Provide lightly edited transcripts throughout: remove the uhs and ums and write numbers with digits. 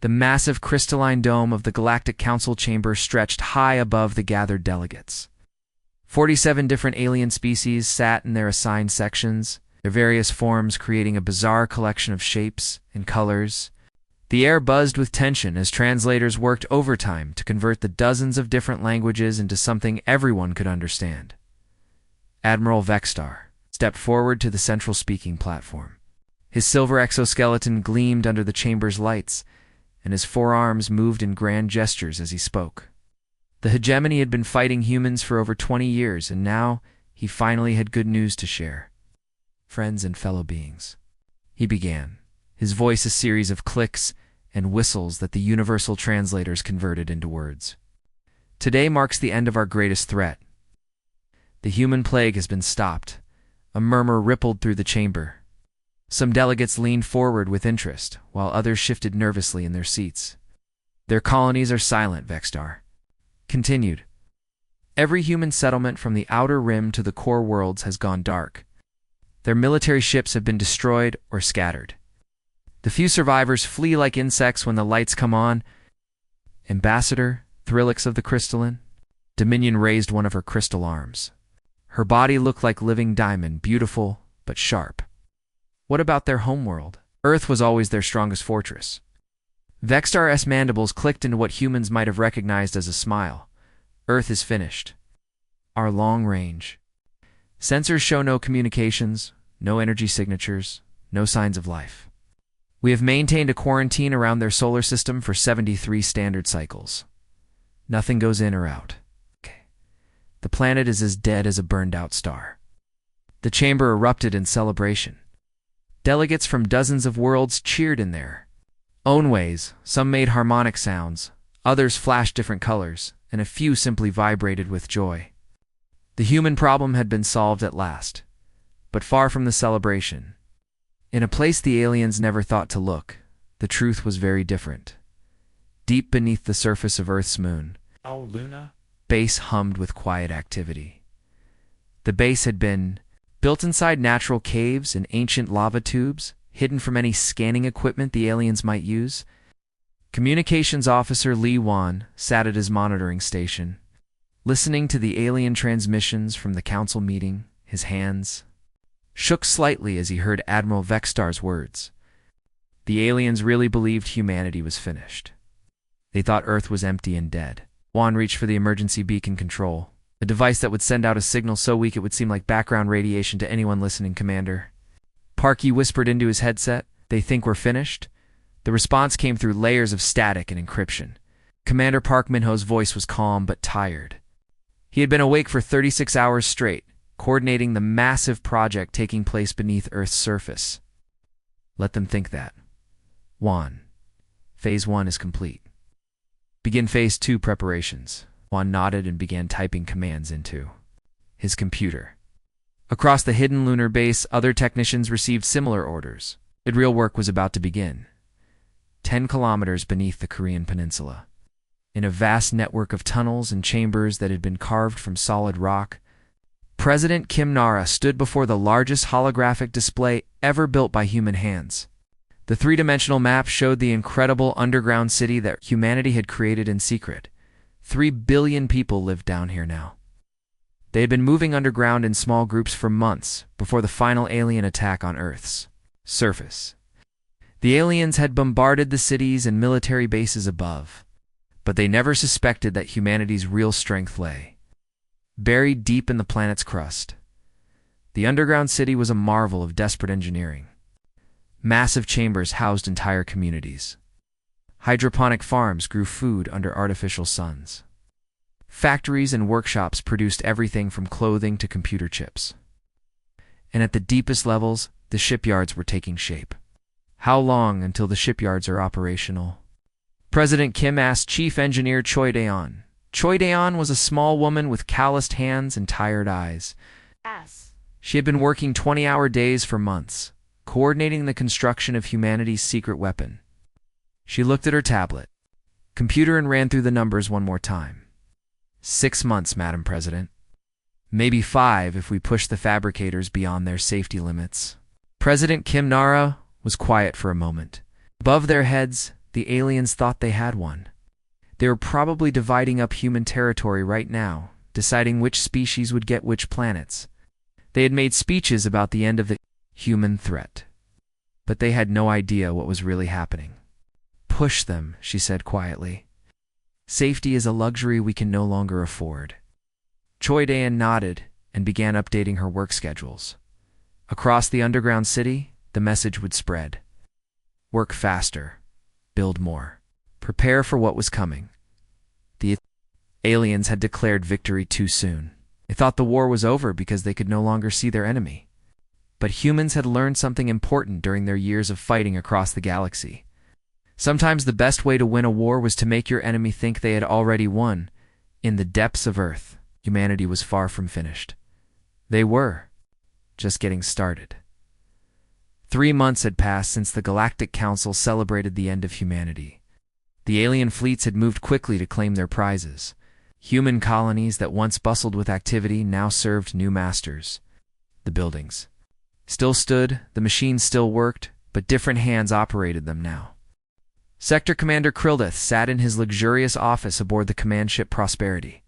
The massive crystalline dome of the Galactic Council chamber stretched high above the gathered delegates. 47 different alien species sat in their assigned sections, their various forms creating a bizarre collection of shapes and colors. The air buzzed with tension as translators worked overtime to convert the dozens of different languages into something everyone could understand. Admiral Vextar stepped forward to the central speaking platform. His silver exoskeleton gleamed under the chamber's lights, and his forearms moved in grand gestures as he spoke. The hegemony had been fighting humans for over 20 years, and now he finally had good news to share. Friends and fellow beings, he began, his voice a series of clicks and whistles that the universal translators converted into words. Today marks the end of our greatest threat. The human plague has been stopped. A murmur rippled through the chamber. Some delegates leaned forward with interest, while others shifted nervously in their seats. Their colonies are silent, Vextar continued. Every human settlement from the outer rim to the core worlds has gone dark. Their military ships have been destroyed or scattered. The few survivors flee like insects when the lights come on. Ambassador Thrillix of the Crystalline, Dominion raised one of her crystal arms. Her body looked like living diamond, beautiful but sharp. What about their homeworld? Earth was always their strongest fortress. Vextar's mandibles clicked into what humans might have recognized as a smile. Earth is finished. Our long range. Sensors show no communications, no energy signatures, no signs of life. We have maintained a quarantine around their solar system for 73 standard cycles. Nothing goes in or out. The planet is as dead as a burned-out star. The chamber erupted in celebration. Delegates from dozens of worlds cheered in their own ways. Some made harmonic sounds, others flashed different colors, and a few simply vibrated with joy. The human problem had been solved at last, but far from the celebration. In a place the aliens never thought to look, the truth was very different. Deep beneath the surface of Earth's moon, Luna, base hummed with quiet activity. The base had been built inside natural caves and ancient lava tubes, hidden from any scanning equipment the aliens might use. Communications officer Li Wan sat at his monitoring station, listening to the alien transmissions from the council meeting. His hands shook slightly as he heard Admiral Vextar's words. The aliens really believed humanity was finished. They thought Earth was empty and dead. Wan reached for the emergency beacon control, a device that would send out a signal so weak it would seem like background radiation to anyone listening, Commander. Parky whispered into his headset, "They think we're finished?" The response came through layers of static and encryption. Commander Park Minho's voice was calm but tired. He had been awake for 36 hours straight, coordinating the massive project taking place beneath Earth's surface. Let them think that. Wan. Phase 1 is complete. Begin Phase 2 preparations. Wan nodded and began typing commands into his computer. Across the hidden lunar base, other technicians received similar orders. The real work was about to begin. 10 kilometers beneath the Korean peninsula. In a vast network of tunnels and chambers that had been carved from solid rock, President Kim Nara stood before the largest holographic display ever built by human hands. The three-dimensional map showed the incredible underground city that humanity had created in secret. 3 billion people lived down here now. They had been moving underground in small groups for months before the final alien attack on Earth's surface. The aliens had bombarded the cities and military bases above, but they never suspected that humanity's real strength lay buried deep in the planet's crust. The underground city was a marvel of desperate engineering. Massive chambers housed entire communities. Hydroponic farms grew food under artificial suns. Factories and workshops produced everything from clothing to computer chips. And at the deepest levels, the shipyards were taking shape. How long until the shipyards are operational? President Kim asked Chief Engineer Choi Daeon. Choi Daeon was a small woman with calloused hands and tired eyes. She had been working 20-hour days for months, coordinating the construction of humanity's secret weapon. She looked at her tablet, computer, and ran through the numbers one more time. 6 months, Madam President. Maybe 5 if we push the fabricators beyond their safety limits. President Kim Nara was quiet for a moment. Above their heads, The aliens thought they had one. They were probably dividing up human territory right now, deciding which species would get which planets. They had made speeches about the end of the human threat, but they had no idea what was really happening. "Push them," she said quietly. "Safety is a luxury we can no longer afford." Choi Dayan nodded and began updating her work schedules. Across the underground city, the message would spread. Work faster. Build more. Prepare for what was coming. The aliens had declared victory too soon. They thought the war was over because they could no longer see their enemy. But humans had learned something important during their years of fighting across the galaxy. Sometimes the best way to win a war was to make your enemy think they had already won. In the depths of Earth, humanity was far from finished. They were just getting started. 3 months had passed since the Galactic Council celebrated the end of humanity. The alien fleets had moved quickly to claim their prizes. Human colonies that once bustled with activity now served new masters. The buildings still stood, the machines still worked, but different hands operated them now. Sector Commander Krildeth sat in his luxurious office aboard the command ship Prosperity.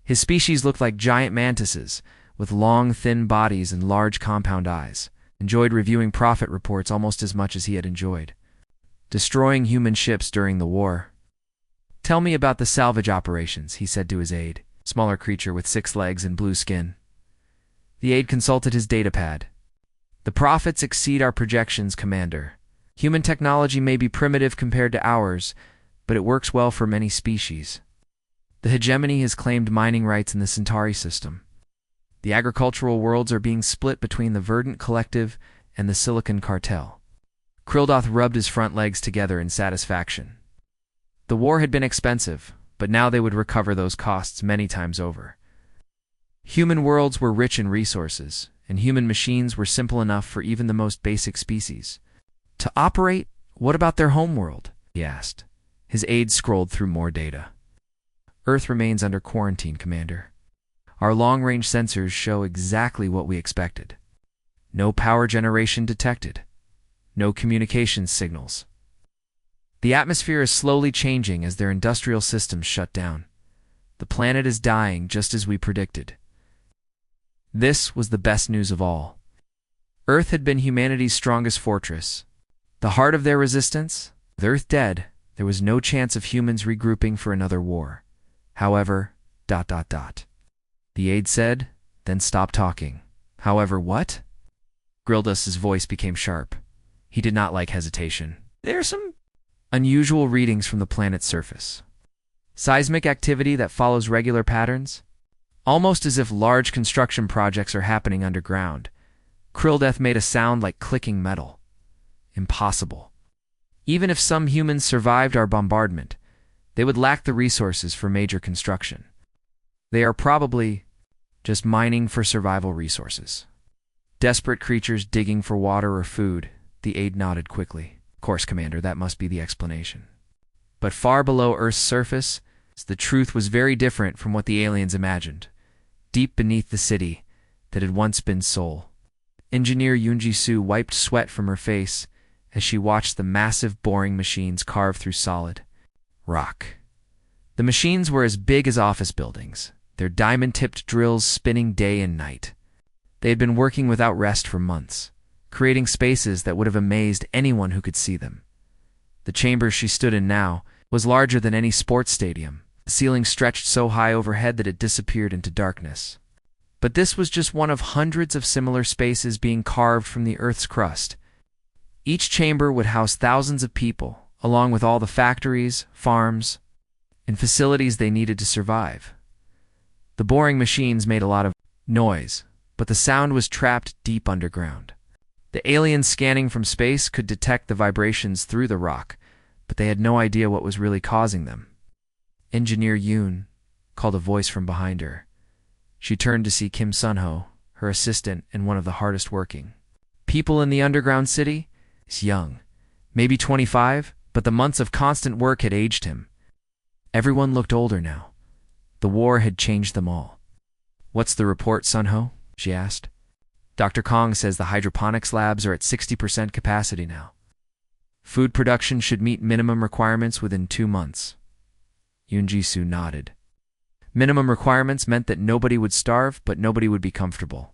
His species looked like giant mantises, with long, thin bodies and large compound eyes, enjoyed reviewing profit reports almost as much as he had enjoyed destroying human ships during the war. "Tell me about the salvage operations," he said to his aide, smaller creature with 6 legs and blue skin. The aide consulted his datapad. "The profits exceed our projections, Commander. Human technology may be primitive compared to ours, but it works well for many species. The hegemony has claimed mining rights in the Centauri system. The agricultural worlds are being split between the Verdant Collective and the Silicon Cartel." Krildoth rubbed his front legs together in satisfaction. The war had been expensive, but now they would recover those costs many times over. Human worlds were rich in resources, and human machines were simple enough for even the most basic species to operate. "What about their homeworld?" he asked. His aide scrolled through more data. "Earth remains under quarantine, Commander. Our long-range sensors show exactly what we expected. No power generation detected. No communications signals. The atmosphere is slowly changing as their industrial systems shut down. The planet is dying just as we predicted." This was the best news of all. Earth had been humanity's strongest fortress. The heart of their resistance. With Earth dead, there was no chance of humans regrouping for another war. However, ... The aide said, then stopped talking. "However what?" Grildus's voice became sharp. He did not like hesitation. "There are some unusual readings from the planet's surface. Seismic activity that follows regular patterns, almost as if large construction projects are happening underground." Krildeth made a sound like clicking metal. "Impossible. Even if some humans survived our bombardment, they would lack the resources for major construction. They are probably just mining for survival resources. Desperate creatures digging for water or food." The aide nodded quickly. "Of course, Commander, that must be the explanation." But far below Earth's surface, the truth was very different from what the aliens imagined. Deep beneath the city that had once been Seoul, Engineer Yoonji-soo wiped sweat from her face as she watched the massive boring machines carve through solid rock. The machines were as big as office buildings, their diamond-tipped drills spinning day and night. They had been working without rest for months, creating spaces that would have amazed anyone who could see them. The chamber she stood in now was larger than any sports stadium. The ceiling stretched so high overhead that it disappeared into darkness. But this was just one of hundreds of similar spaces being carved from the Earth's crust. Each chamber would house thousands of people, along with all the factories, farms, and facilities they needed to survive. The boring machines made a lot of noise, but the sound was trapped deep underground. The aliens scanning from space could detect the vibrations through the rock, but they had no idea what was really causing them. "Engineer Yoon," called a voice from behind her. She turned to see Kim Sunho, her assistant and one of the hardest working people in the underground city. He's young, maybe 25, but the months of constant work had aged him. Everyone looked older now. The war had changed them all. "What's the report, Sunho?" she asked. "Dr. Kong says the hydroponics labs are at 60% capacity now." Food production should meet minimum requirements within 2 months. Yunjisu nodded. Minimum requirements meant that nobody would starve, but nobody would be comfortable.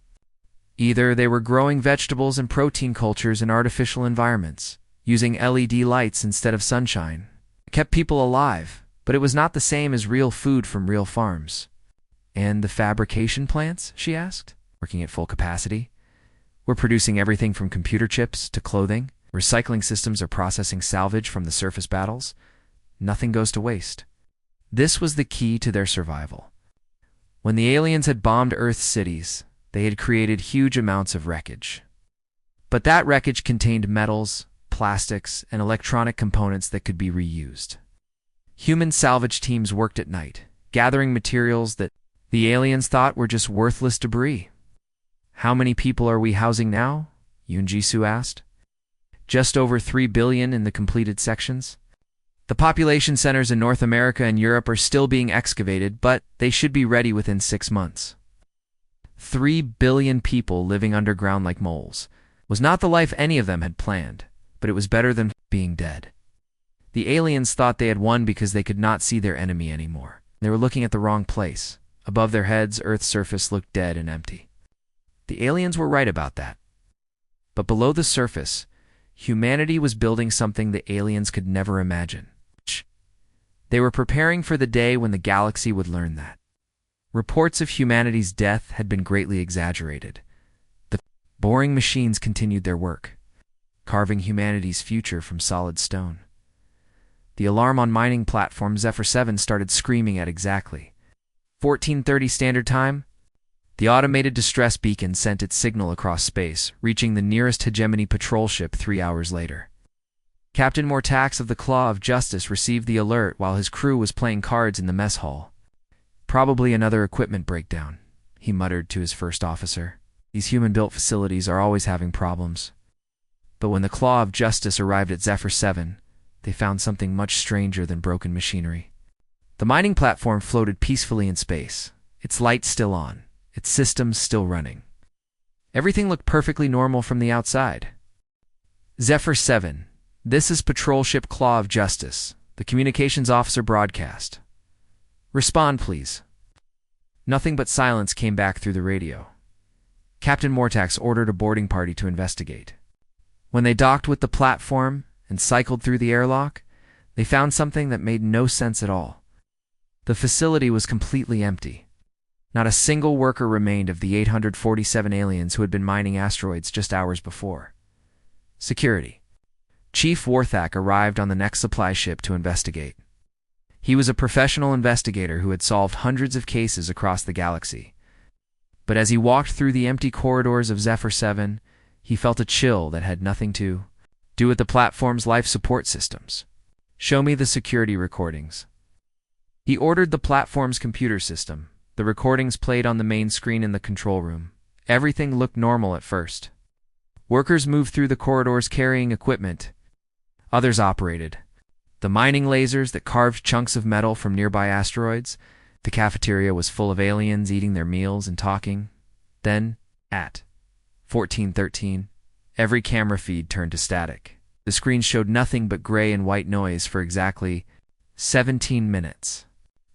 Either they were growing vegetables and protein cultures in artificial environments, using LED lights instead of sunshine. It kept people alive, but it was not the same as real food from real farms. And the fabrication plants, she asked, working at full capacity? We're producing everything from computer chips to clothing. Recycling systems are processing salvage from the surface battles. Nothing goes to waste. This was the key to their survival. When the aliens had bombed Earth's cities, they had created huge amounts of wreckage. But that wreckage contained metals, plastics, and electronic components that could be reused. Human salvage teams worked at night, gathering materials that the aliens thought were just worthless debris. How many people are we housing now? Yunjisu asked. Just over 3 billion in the completed sections. The population centers in North America and Europe are still being excavated, but they should be ready within 6 months. 3 billion people living underground like moles was not the life any of them had planned, but it was better than being dead. The aliens thought they had won because they could not see their enemy anymore. They were looking at the wrong place. Above their heads, Earth's surface looked dead and empty. The aliens were right about that. But below the surface, humanity was building something the aliens could never imagine. They were preparing for the day when the galaxy would learn that. Reports of humanity's death had been greatly exaggerated. The boring machines continued their work, carving humanity's future from solid stone. The alarm on mining platform Zephyr 7 started screaming at exactly 14:30 Standard Time. The automated distress beacon sent its signal across space, reaching the nearest hegemony patrol ship 3 hours later. Captain Mortax of the Claw of Justice received the alert while his crew was playing cards in the mess hall. Probably another equipment breakdown, he muttered to his first officer. These human-built facilities are always having problems. But when the Claw of Justice arrived at Zephyr 7, they found something much stranger than broken machinery. The mining platform floated peacefully in space, its lights still on, its systems still running. Everything looked perfectly normal from the outside. Zephyr 7, this is Patrol Ship Claw of Justice, the communications officer broadcast. Respond, please. Nothing but silence came back through the radio. Captain Mortax ordered a boarding party to investigate. When they docked with the platform and cycled through the airlock, they found something that made no sense at all. The facility was completely empty. Not a single worker remained of the 847 aliens who had been mining asteroids just hours before. Security. Chief Warthak arrived on the next supply ship to investigate. He was a professional investigator who had solved hundreds of cases across the galaxy. But as he walked through the empty corridors of Zephyr 7, he felt a chill that had nothing to do with the platform's life support systems. Show me the security recordings. He ordered the platform's computer system. The recordings played on the main screen in the control room. Everything looked normal at first. Workers moved through the corridors carrying equipment. Others operated the mining lasers that carved chunks of metal from nearby asteroids. The cafeteria was full of aliens eating their meals and talking. Then, at 14:13, every camera feed turned to static. The screen showed nothing but gray and white noise for exactly 17 minutes.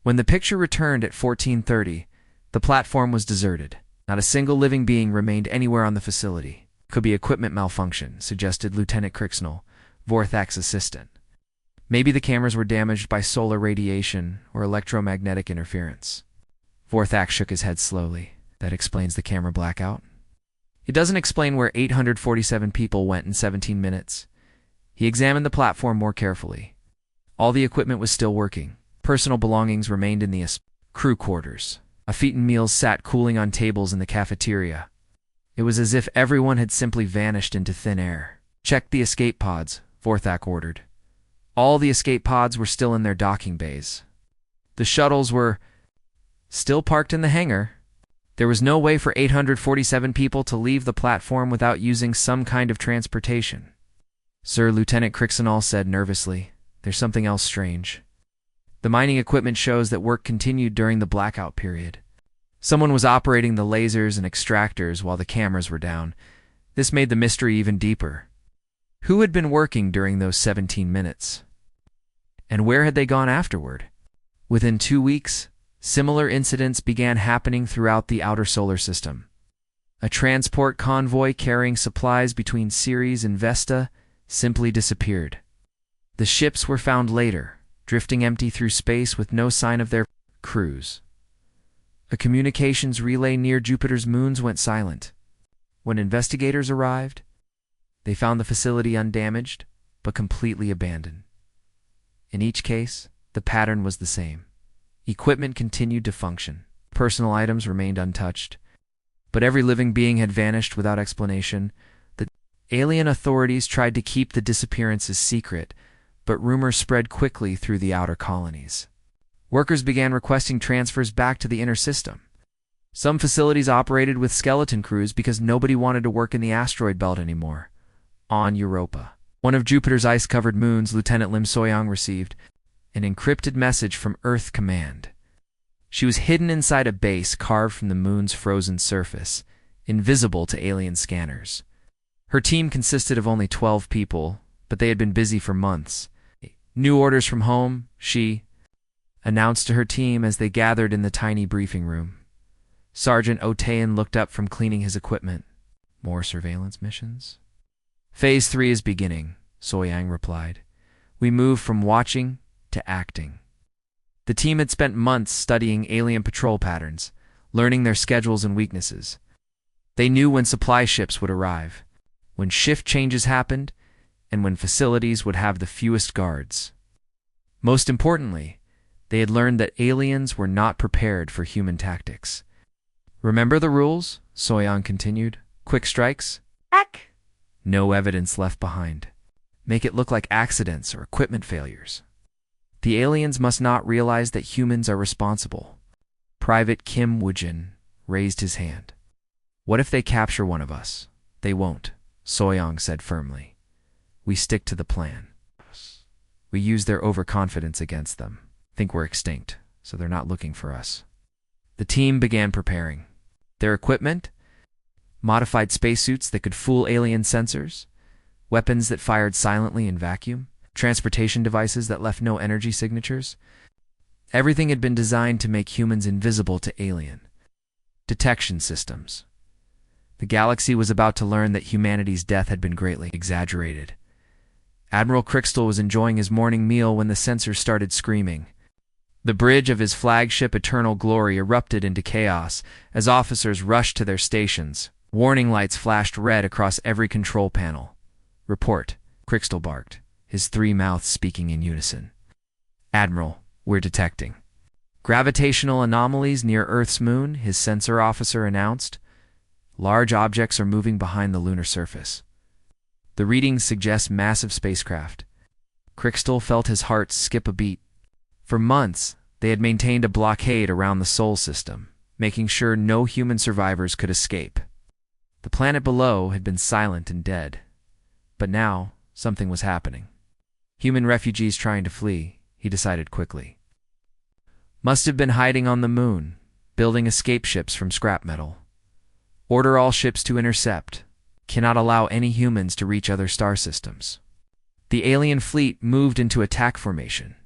When the picture returned at 14:30, the platform was deserted. Not a single living being remained anywhere on the facility. Could be equipment malfunction, suggested Lieutenant Crixnell, Vorthak's assistant. Maybe the cameras were damaged by solar radiation or electromagnetic interference. Vorthak shook his head slowly. That explains the camera blackout. It doesn't explain where 847 people went in 17 minutes. He examined the platform more carefully. All the equipment was still working. Personal belongings remained in the crew quarters. Eaten meals sat cooling on tables in the cafeteria. It was as if everyone had simply vanished into thin air. Check the escape pods, Vorthak ordered. All the escape pods were still in their docking bays. The shuttles were still parked in the hangar. There was no way for 847 people to leave the platform without using some kind of transportation. Sir, Lieutenant Crixnell said nervously, there's something else strange. The mining equipment shows that work continued during the blackout period. Someone was operating the lasers and extractors while the cameras were down. This made the mystery even deeper. Who had been working during those 17 minutes? And where had they gone afterward? Within 2 weeks, similar incidents began happening throughout the outer solar system. A transport convoy carrying supplies between Ceres and Vesta simply disappeared. The ships were found later, drifting empty through space with no sign of their crews. A communications relay near Jupiter's moons went silent. When investigators arrived, they found the facility undamaged, but completely abandoned. In each case, the pattern was the same. Equipment continued to function. Personal items remained untouched. But every living being had vanished without explanation. The alien authorities tried to keep the disappearances secret, but rumors spread quickly through the outer colonies. Workers began requesting transfers back to the inner system. Some facilities operated with skeleton crews because nobody wanted to work in the asteroid belt anymore. On Europa, one of Jupiter's ice-covered moons, Lieutenant Lim Soyoung received an encrypted message from Earth Command. She was hidden inside a base carved from the moon's frozen surface, invisible to alien scanners. Her team consisted of only 12 people, but they had been busy for months. New orders from home, she announced to her team as they gathered in the tiny briefing room. Sergeant Otean looked up from cleaning his equipment. More surveillance missions? Phase 3 is beginning, Soyoung replied. We move from watching to acting. The team had spent months studying alien patrol patterns, learning their schedules and weaknesses. They knew when supply ships would arrive, when shift changes happened, and when facilities would have the fewest guards. Most importantly, they had learned that aliens were not prepared for human tactics. Remember the rules? Soyoung continued. Quick strikes? Heck! No evidence left behind. Make it look like accidents or equipment failures. The aliens must not realize that humans are responsible. Private Kim Woojin raised his hand. What if they capture one of us? They won't, Soyoung said firmly. We stick to the plan. We use their overconfidence against them. Think we're extinct, so they're not looking for us. The team began preparing. Their equipment? Modified spacesuits that could fool alien sensors, weapons that fired silently in vacuum, transportation devices that left no energy signatures. Everything had been designed to make humans invisible to alien. Detection systems. The galaxy was about to learn that humanity's death had been greatly exaggerated. Admiral Crixtal was enjoying his morning meal when the sensors started screaming. The bridge of his flagship Eternal Glory erupted into chaos as officers rushed to their stations. Warning lights flashed red across every control panel. Report, Crixtal barked, his 3 mouths speaking in unison. Admiral, we're detecting gravitational anomalies near Earth's moon, his sensor officer announced. Large objects are moving behind the lunar surface. The readings suggest massive spacecraft. Crixtal felt his heart skip a beat. For months, they had maintained a blockade around the Sol system, making sure no human survivors could escape. The planet below had been silent and dead. But now, something was happening. Human refugees trying to flee, he decided quickly. Must have been hiding on the moon, building escape ships from scrap metal. Order all ships to intercept. Cannot allow any humans to reach other star systems. The alien fleet moved into attack formation.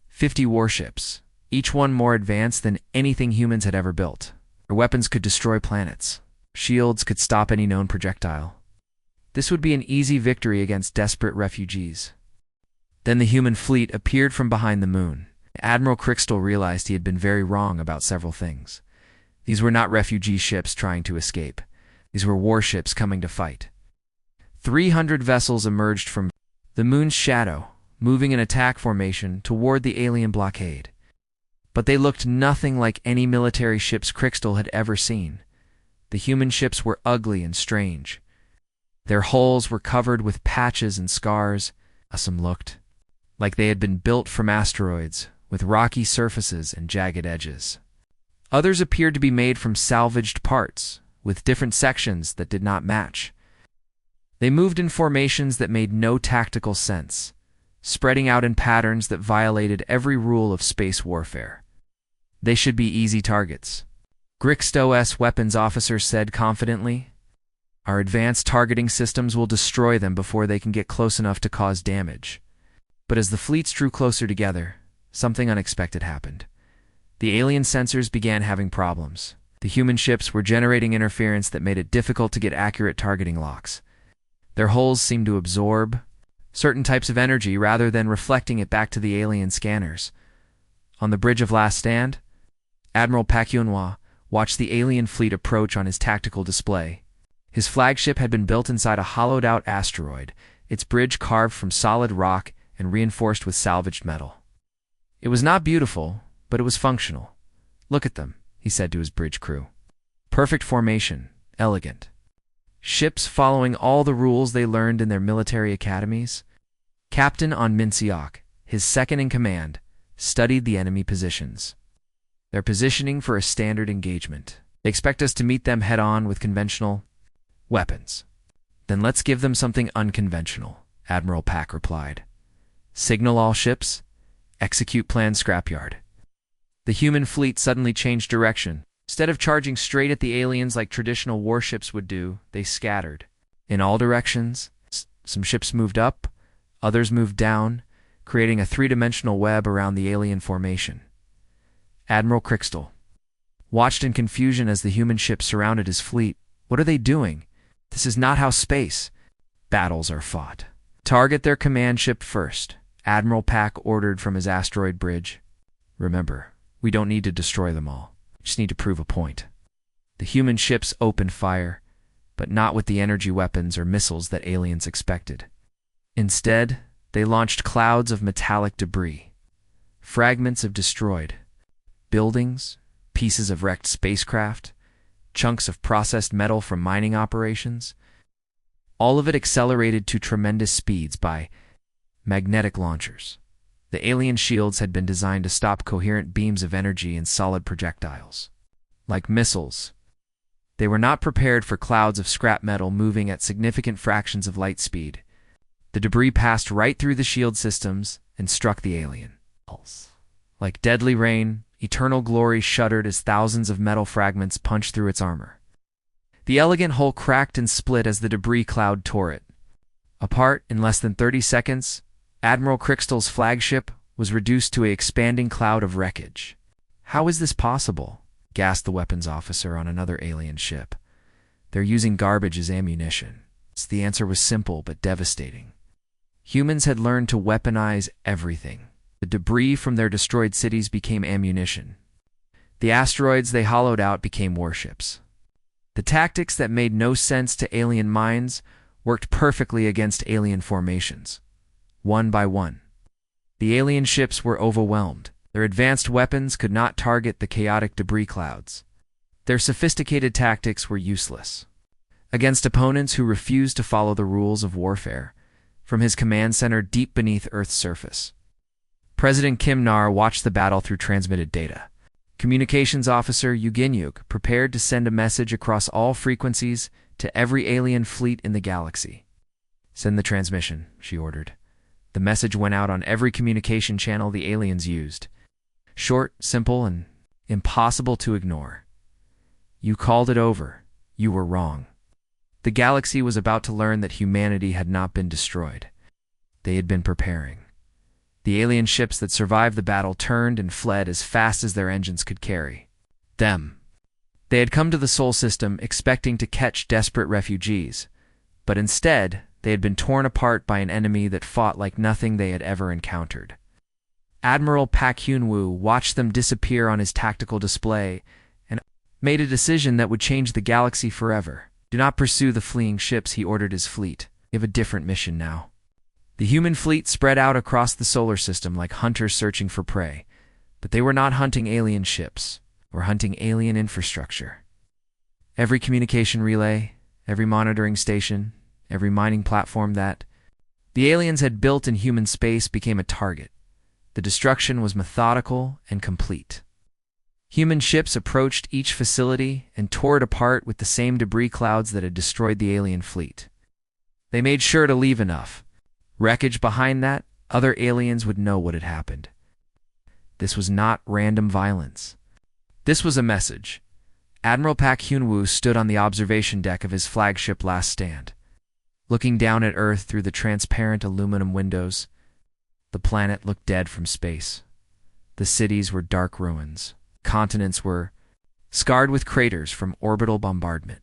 50 warships, each one more advanced than anything humans had ever built. Their weapons could destroy planets. Shields could stop any known projectile. This would be an easy victory against desperate refugees. Then the human fleet appeared from behind the moon. Admiral Crixtal realized he had been very wrong about several things. These were not refugee ships trying to escape. These were warships coming to fight. 300 vessels emerged from the moon's shadow, moving in attack formation toward the alien blockade. But they looked nothing like any military ships Crixtal had ever seen. The human ships were ugly and strange. Their hulls were covered with patches and scars. Some looked like they had been built from asteroids, with rocky surfaces and jagged edges. Others appeared to be made from salvaged parts, with different sections that did not match. They moved in formations that made no tactical sense, spreading out in patterns that violated every rule of space warfare. They should be easy targets, Grixtos weapons officer said confidently. Our advanced targeting systems will destroy them before they can get close enough to cause damage. But as the fleets drew closer together, something unexpected happened. The alien sensors began having problems. The human ships were generating interference that made it difficult to get accurate targeting locks. Their hulls seemed to absorb certain types of energy rather than reflecting it back to the alien scanners. On the bridge of Last Stand, Admiral Pak Yunhua watched the alien fleet approach on his tactical display. His flagship had been built inside a hollowed-out asteroid, its bridge carved from solid rock and reinforced with salvaged metal. It was not beautiful, but it was functional. "Look at them," he said to his bridge crew. "Perfect formation, elegant. Ships following all the rules they learned in their military academies." Captain On Minseok, his second-in-command, studied the enemy positions. "They're positioning for a standard engagement. They expect us to meet them head-on with conventional weapons." "Then let's give them something unconventional," Admiral Pak replied. "Signal all ships. Execute plan scrapyard." The human fleet suddenly changed direction. Instead of charging straight at the aliens like traditional warships would do, they scattered. In all directions, some ships moved up, others moved down, creating a three-dimensional web around the alien formation. Admiral Crixtal watched in confusion as the human ships surrounded his fleet. What are they doing? This is not how space battles are fought. "Target their command ship first," Admiral Pak ordered from his asteroid bridge. "Remember, we don't need to destroy them all. We just need to prove a point." The human ships opened fire, but not with the energy weapons or missiles that aliens expected. Instead, they launched clouds of metallic debris, fragments of destroyed buildings, pieces of wrecked spacecraft, chunks of processed metal from mining operations. All of it accelerated to tremendous speeds by magnetic launchers. The alien shields had been designed to stop coherent beams of energy in solid projectiles. Like missiles, they were not prepared for clouds of scrap metal moving at significant fractions of light speed. The debris passed right through the shield systems and struck the alien. Like deadly rain, eternal glory shuddered as thousands of metal fragments punched through its armor. The elegant hull cracked and split as the debris cloud tore it apart. In less than 30 seconds, Admiral Crixtal's flagship was reduced to an expanding cloud of wreckage. "How is this possible?" gasped the weapons officer on another alien ship. "They're using garbage as ammunition." The answer was simple but devastating. Humans had learned to weaponize everything. The debris from their destroyed cities became ammunition. The asteroids they hollowed out became warships. The tactics that made no sense to alien minds worked perfectly against alien formations. One by one, the alien ships were overwhelmed. Their advanced weapons could not target the chaotic debris clouds. Their sophisticated tactics were useless against opponents who refused to follow the rules of warfare. From his command center deep beneath Earth's surface, President Kim Nar watched the battle through transmitted data. Communications Officer Yuginyuk prepared to send a message across all frequencies to every alien fleet in the galaxy. "Send the transmission," she ordered. The message went out on every communication channel the aliens used. Short, simple, and impossible to ignore. "You called it over. You were wrong." The galaxy was about to learn that humanity had not been destroyed. They had been preparing. The alien ships that survived the battle turned and fled as fast as their engines could carry them. They had come to the Sol system expecting to catch desperate refugees, but instead, they had been torn apart by an enemy that fought like nothing they had ever encountered. Admiral Pak Hyunwoo watched them disappear on his tactical display and made a decision that would change the galaxy forever. "Do not pursue the fleeing ships," he ordered his fleet. "We have a different mission now." The human fleet spread out across the solar system like hunters searching for prey, but they were not hunting alien ships, they were hunting alien infrastructure. Every communication relay, every monitoring station, every mining platform that the aliens had built in human space became a target. The destruction was methodical and complete. Human ships approached each facility and tore it apart with the same debris clouds that had destroyed the alien fleet. They made sure to leave enough wreckage behind that other aliens would know what had happened. This was not random violence. This was a message. Admiral Pak Hyun-woo stood on the observation deck of his flagship Last Stand. Looking down at Earth through the transparent aluminum windows, the planet looked dead from space. The cities were dark ruins. Continents were scarred with craters from orbital bombardment.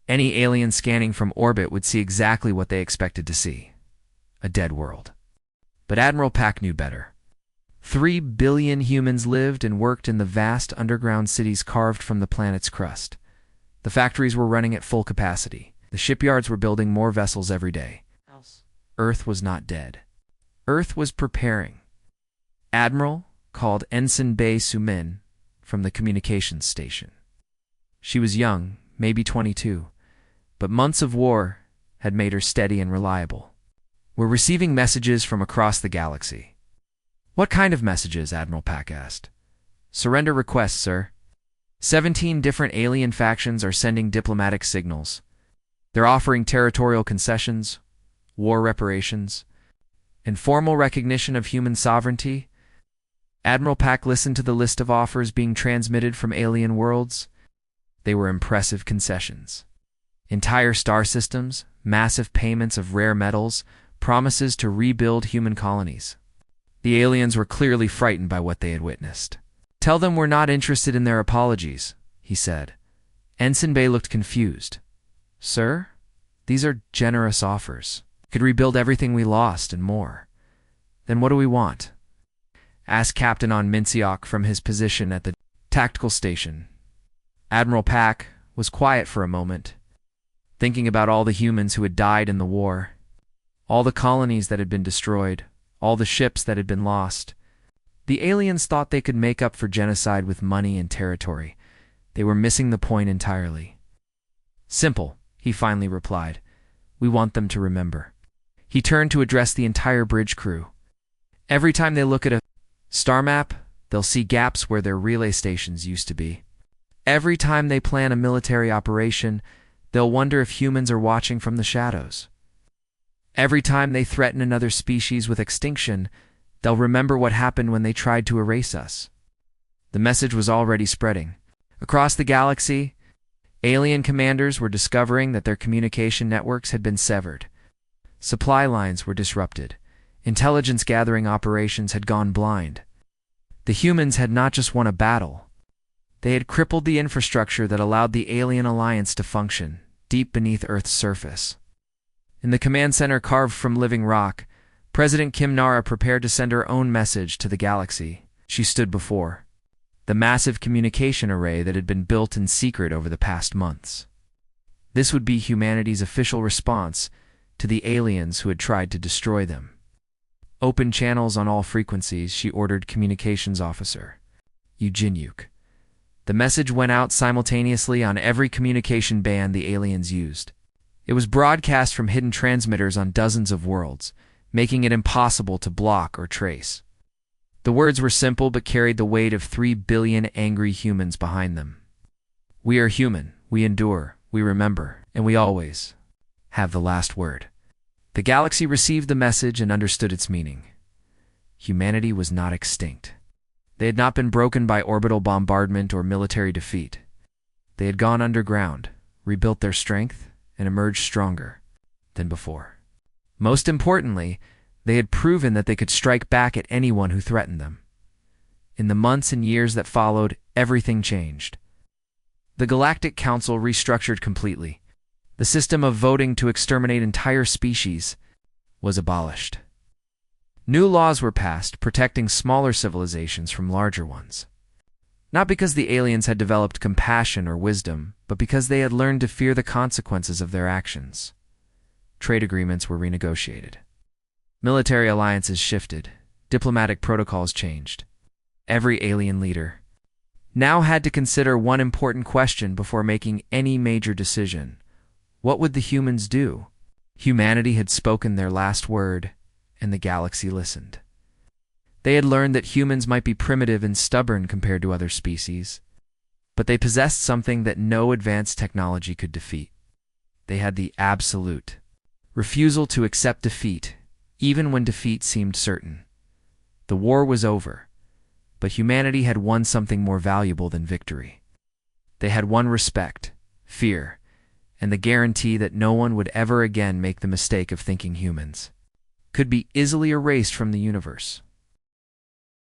Any alien scanning from orbit would see exactly what they expected to see: a dead world. But Admiral Pak knew better. 3 billion humans lived and worked in the vast underground cities carved from the planet's crust. The factories were running at full capacity. The shipyards were building more vessels every day. Earth was not dead. Earth was preparing. Admiral called Ensign Bae Sumin from the communications station. She was young, maybe 22, but months of war had made her steady and reliable. "We're receiving messages from across the galaxy." "What kind of messages?" Admiral Pak asked. "Surrender requests, sir. 17 different alien factions are sending diplomatic signals. They're offering territorial concessions, war reparations, and formal recognition of human sovereignty." Admiral Pak listened to the list of offers being transmitted from alien worlds. They were impressive concessions. Entire star systems, massive payments of rare metals, promises to rebuild human colonies. The aliens were clearly frightened by what they had witnessed. "Tell them we're not interested in their apologies," he said. Ensign Bae looked confused. "Sir, these are generous offers. Could rebuild everything we lost and more. Then what do we want?" asked Captain On Minseok from his position at the tactical station. Admiral Pak was quiet for a moment, thinking about all the humans who had died in the war, all the colonies that had been destroyed, all the ships that had been lost. The aliens thought they could make up for genocide with money and territory. They were missing the point entirely. "Simple," he finally replied. "We want them to remember." He turned to address the entire bridge crew. "Every time they look at a star map, they'll see gaps where their relay stations used to be. Every time they plan a military operation, they'll wonder if humans are watching from the shadows. Every time they threaten another species with extinction, they'll remember what happened when they tried to erase us." The message was already spreading. Across the galaxy, alien commanders were discovering that their communication networks had been severed. Supply lines were disrupted. Intelligence gathering operations had gone blind. The humans had not just won a battle. They had crippled the infrastructure that allowed the alien alliance to function deep beneath Earth's surface. In the command center carved from living rock, President Kim Nara prepared to send her own message to the galaxy. She stood before the massive communication array that had been built in secret over the past months. This would be humanity's official response to the aliens who had tried to destroy them. "Open channels on all frequencies," she ordered communications officer Yu Jin-yuk. The message went out simultaneously on every communication band the aliens used. It was broadcast from hidden transmitters on dozens of worlds, making it impossible to block or trace. The words were simple but carried the weight of 3 billion angry humans behind them. "We are human, we endure, we remember, and we always have the last word." The galaxy received the message and understood its meaning. Humanity was not extinct. They had not been broken by orbital bombardment or military defeat. They had gone underground, rebuilt their strength, and emerged stronger than before. Most importantly, they had proven that they could strike back at anyone who threatened them. In the months and years that followed, everything changed. The Galactic Council restructured completely. The system of voting to exterminate entire species was abolished. New laws were passed protecting smaller civilizations from larger ones. Not because the aliens had developed compassion or wisdom, but because they had learned to fear the consequences of their actions. Trade agreements were renegotiated. Military alliances shifted. Diplomatic protocols changed. Every alien leader now had to consider one important question before making any major decision. What would the humans do? Humanity had spoken their last word, and the galaxy listened. They had learned that humans might be primitive and stubborn compared to other species, but they possessed something that no advanced technology could defeat. They had the absolute refusal to accept defeat, even when defeat seemed certain. The war was over, but humanity had won something more valuable than victory. They had one respect: fear, and the guarantee that no one would ever again make the mistake of thinking humans could be easily erased from the universe.